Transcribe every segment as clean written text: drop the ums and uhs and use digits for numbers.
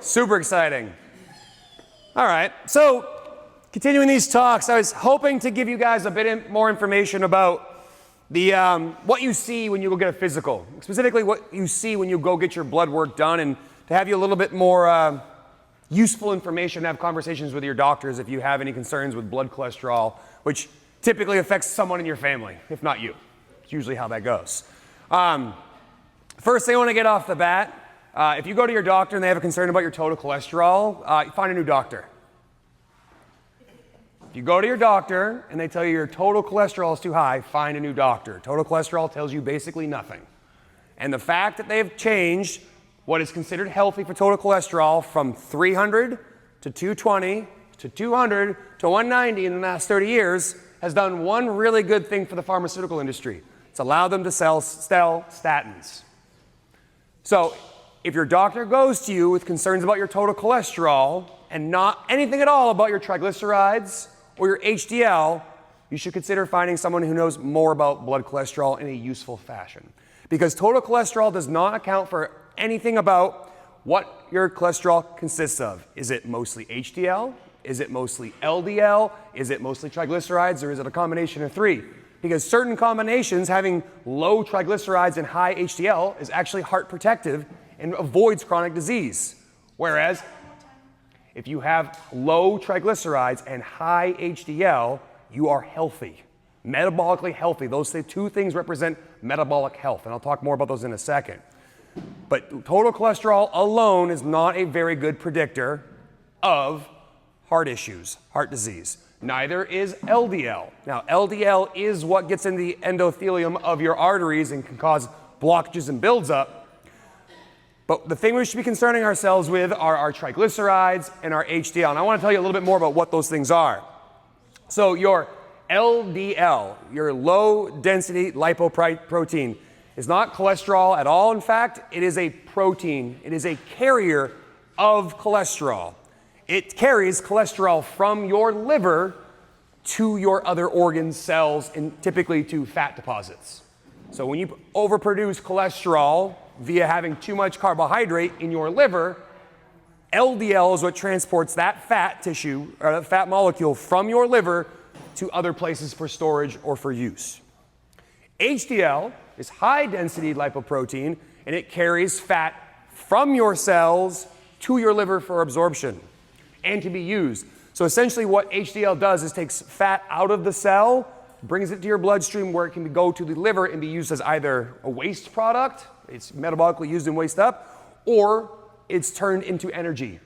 Super exciting. All right, so continuing these talks, I was hoping to give you guys a bit more information about the what you see when you go get a physical, specifically what you see when you go get your blood work done, and to have you a little bit more useful information to have conversations with your doctors if you have any concerns with blood cholesterol, which typically affects someone in your family, if not you. It's usually how that goes. First thing I want to get off the bat, if you go to your doctor and they have a concern about your total cholesterol, find a new doctor. If you go to your doctor and they tell you your total cholesterol is too high, find a new doctor. Total cholesterol tells you basically nothing. And the fact that they've changed what is considered healthy for total cholesterol from 300 to 220 to 200 to 190 in the last 30 years has done one really good thing for the pharmaceutical industry. It's allowed them to sell statins. So if your doctor goes to you with concerns about your total cholesterol and not anything at all about your triglycerides or your HDL, you should consider finding someone who knows more about blood cholesterol in a useful fashion. Because total cholesterol does not account for anything about what your cholesterol consists of. Is it mostly HDL? Is it mostly LDL? Is it mostly triglycerides? Or is it a combination of three? Because certain combinations, having low triglycerides and high HDL, is actually heart protective and avoids chronic disease. Whereas if you have low triglycerides and high HDL, you are healthy, metabolically healthy. Those two things represent metabolic health, and I'll talk more about those in a second. But total cholesterol alone is not a very good predictor of heart issues, heart disease. Neither is LDL. Now, LDL is what gets in the endothelium of your arteries and can cause blockages and builds up. But the thing we should be concerning ourselves with are our triglycerides and our HDL. And I want to tell you a little bit more about what those things are. So your LDL, your low density lipoprotein, is not cholesterol at all. In fact, it is a protein. It is a carrier of cholesterol. It carries cholesterol from your liver to your other organ cells and typically to fat deposits. So when you overproduce cholesterol via having too much carbohydrate in your liver, LDL is what transports that fat tissue or that fat molecule from your liver to other places for storage or for use. HDL is high density lipoprotein, and it carries fat from your cells to your liver for absorption and to be used. So essentially what HDL does is takes fat out of the cell, brings it to your bloodstream where it can go to the liver and be used as either a waste product, it's metabolically used and waste up, or it's turned into energy.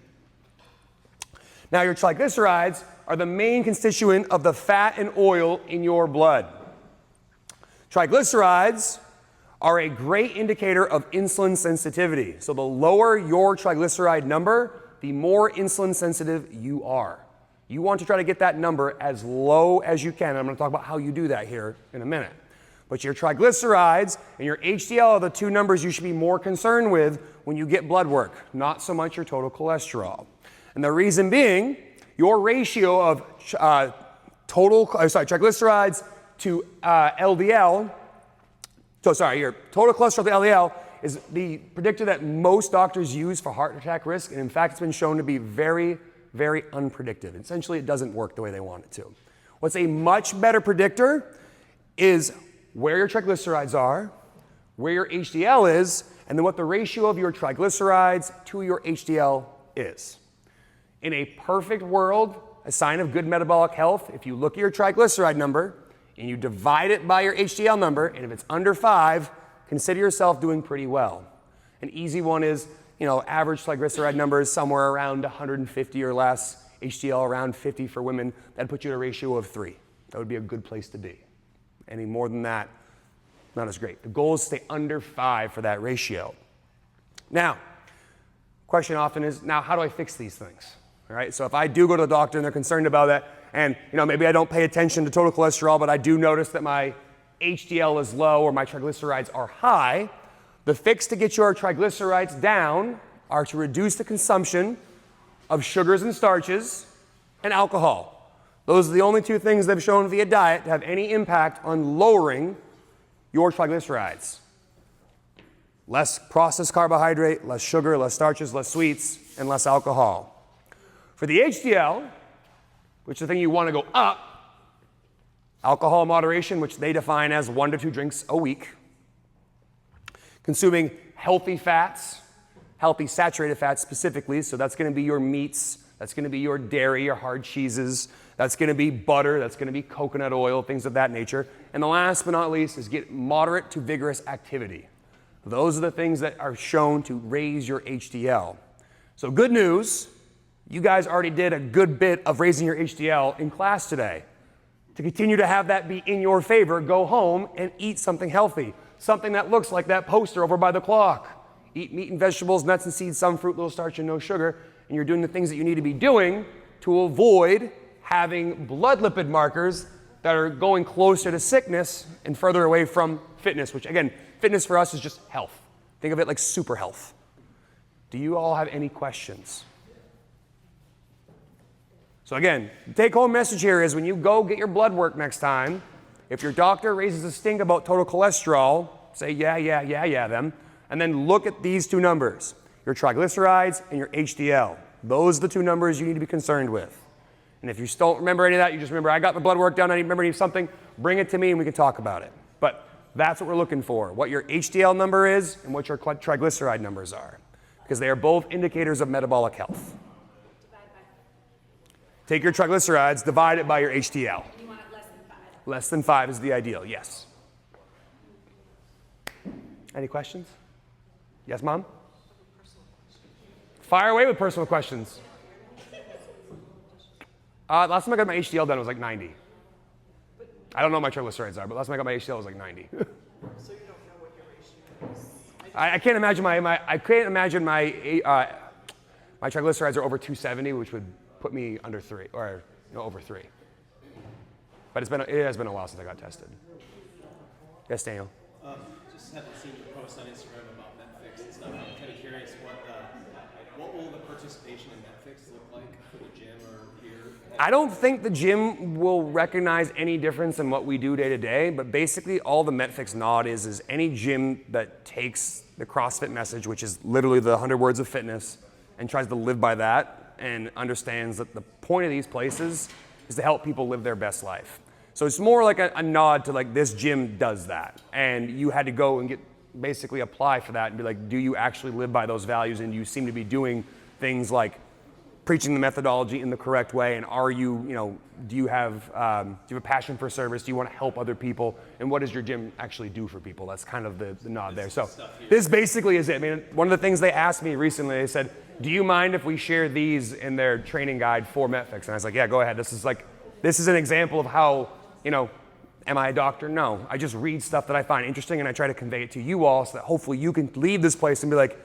Now your triglycerides are the main constituent of the fat and oil in your blood. Triglycerides are a great indicator of insulin sensitivity. So the lower your triglyceride number, the more insulin sensitive you are. You want to try to get that number as low as you can. I'm going to talk about how you do that here in a minute. But your triglycerides and your HDL are the two numbers you should be more concerned with when you get blood work, not so much your total cholesterol. And the reason being, your ratio of triglycerides to LDL, your total cholesterol to LDL is the predictor that most doctors use for heart attack risk, and in fact, it's been shown to be very, very unpredictive. Essentially, it doesn't work the way they want it to. What's a much better predictor is where your triglycerides are, where your HDL is, and then what the ratio of your triglycerides to your HDL is. In a perfect world, a sign of good metabolic health, if you look at your triglyceride number and you divide it by your HDL number, and if it's under 5, consider yourself doing pretty well. An easy one is, average triglyceride number is somewhere around 150 or less, HDL around 50 for women. That'd put you at a ratio of 3. That would be a good place to be. Any more than that, not as great. The goal is to stay under 5 for that ratio. Now, question often is, now how do I fix these things? All right, so if I do go to the doctor and they're concerned about that, and maybe I don't pay attention to total cholesterol, but I do notice that my HDL is low or my triglycerides are high, the fix to get your triglycerides down are to reduce the consumption of sugars and starches and alcohol. Those are the only two things they've shown via diet to have any impact on lowering your triglycerides. Less processed carbohydrate, less sugar, less starches, less sweets, and less alcohol. For the HDL, which is the thing you want to go up, alcohol moderation, which they define as 1 to 2 drinks a week. Consuming healthy fats, healthy saturated fats specifically, so that's going to be your meats, that's going to be your dairy, your hard cheeses, that's going to be butter, that's going to be coconut oil, things of that nature. And the last but not least is get moderate to vigorous activity. Those are the things that are shown to raise your HDL. So good news, you guys already did a good bit of raising your HDL in class today. To continue to have that be in your favor, go home and eat something healthy. Something that looks like that poster over by the clock. Eat meat and vegetables, nuts and seeds, some fruit, little starch, and no sugar. And you're doing the things that you need to be doing to avoid having blood lipid markers that are going closer to sickness and further away from fitness, which again, fitness for us is just health. Think of it like super health. Do you all have any questions? So again, the take-home message here is when you go get your blood work next time, if your doctor raises a stink about total cholesterol, say yeah, them, and then look at these two numbers, your triglycerides and your HDL. Those are the two numbers you need to be concerned with. And if you don't remember any of that, you just remember I got the blood work done, I remember something, bring it to me and we can talk about it. But that's what we're looking for, what your HDL number is and what your triglyceride numbers are, because they are both indicators of metabolic health. Take your triglycerides, divide it by your HDL. You want it less than 5. Less than 5 is the ideal, yes. Any questions? Yes, Mom? Fire away with personal questions. Last time I got my HDL done, it was like 90. I don't know what my triglycerides are, but last time I got my HDL, it was like 90. So you don't know what your ratio is? I can't imagine my triglycerides are over 270, which would put me under 3, or over 3. But it has been a while since I got tested. Yes, Daniel. Just haven't seen your post on Instagram about Netflix and stuff. I'm kind of curious what will the participation in Netflix look like for the gym or here? I don't think the gym will recognize any difference in what we do day to day, but basically all the Metfix nod is any gym that takes the CrossFit message, which is literally the 100 words of fitness, and tries to live by that and understands that the point of these places is to help people live their best life. So it's more like a nod to like this gym does that, and you had to go and basically apply for that and be like, do you actually live by those values, and you seem to be doing things like preaching the methodology in the correct way, and are you, do you have a passion for service? Do you want to help other people? And what does your gym actually do for people? That's kind of the nod there. So this basically is it. I mean, one of the things they asked me recently, they said, do you mind if we share these in their training guide for Metfix? And I was like, yeah, go ahead. This is an example of how, am I a doctor? No. I just read stuff that I find interesting and I try to convey it to you all so that hopefully you can leave this place and be like,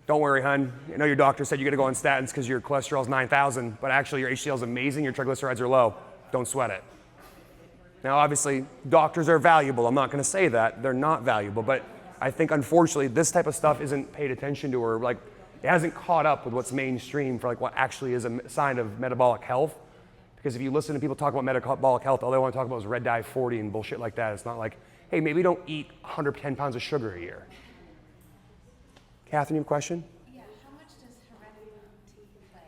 don't worry, hon. I know your doctor said you got to go on statins because your cholesterol's 9,000, but actually your HDL is amazing, your triglycerides are low. Don't sweat it. Now, obviously, doctors are valuable. I'm not going to say that. They're not valuable, but I think, unfortunately, this type of stuff isn't paid attention to, or like it hasn't caught up with what's mainstream for like what actually is a sign of metabolic health. Because if you listen to people talk about metabolic health, all they want to talk about is red dye 40 and bullshit like that. It's not like, hey, maybe don't eat 110 pounds of sugar a year. Catherine, you have a question? Yeah, how much does heredity play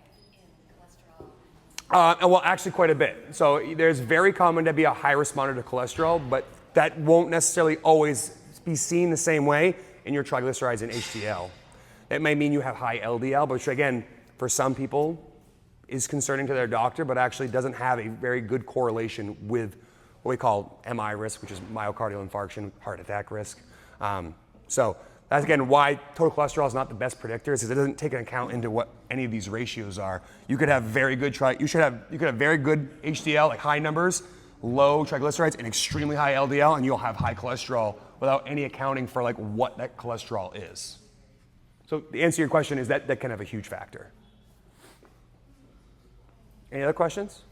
in cholesterol? Well, actually quite a bit. So there's very common to be a high responder to cholesterol, but that won't necessarily always be seen the same way in your triglycerides and HDL. It may mean you have high LDL, which again, for some people is concerning to their doctor, but actually doesn't have a very good correlation with what we call MI risk, which is myocardial infarction, heart attack risk. So that's again why total cholesterol is not the best predictor, is because it doesn't take an account into what any of these ratios are. You could have very good you could have very good HDL, like high numbers, low triglycerides, and extremely high LDL, and you'll have high cholesterol without any accounting for like what that cholesterol is. So the answer to your question is that can have a huge factor. Any other questions?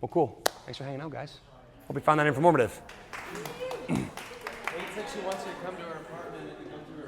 Well, cool. Thanks for hanging out, guys. Hope you found that informative. Kate said she wants you to come to her apartment and come through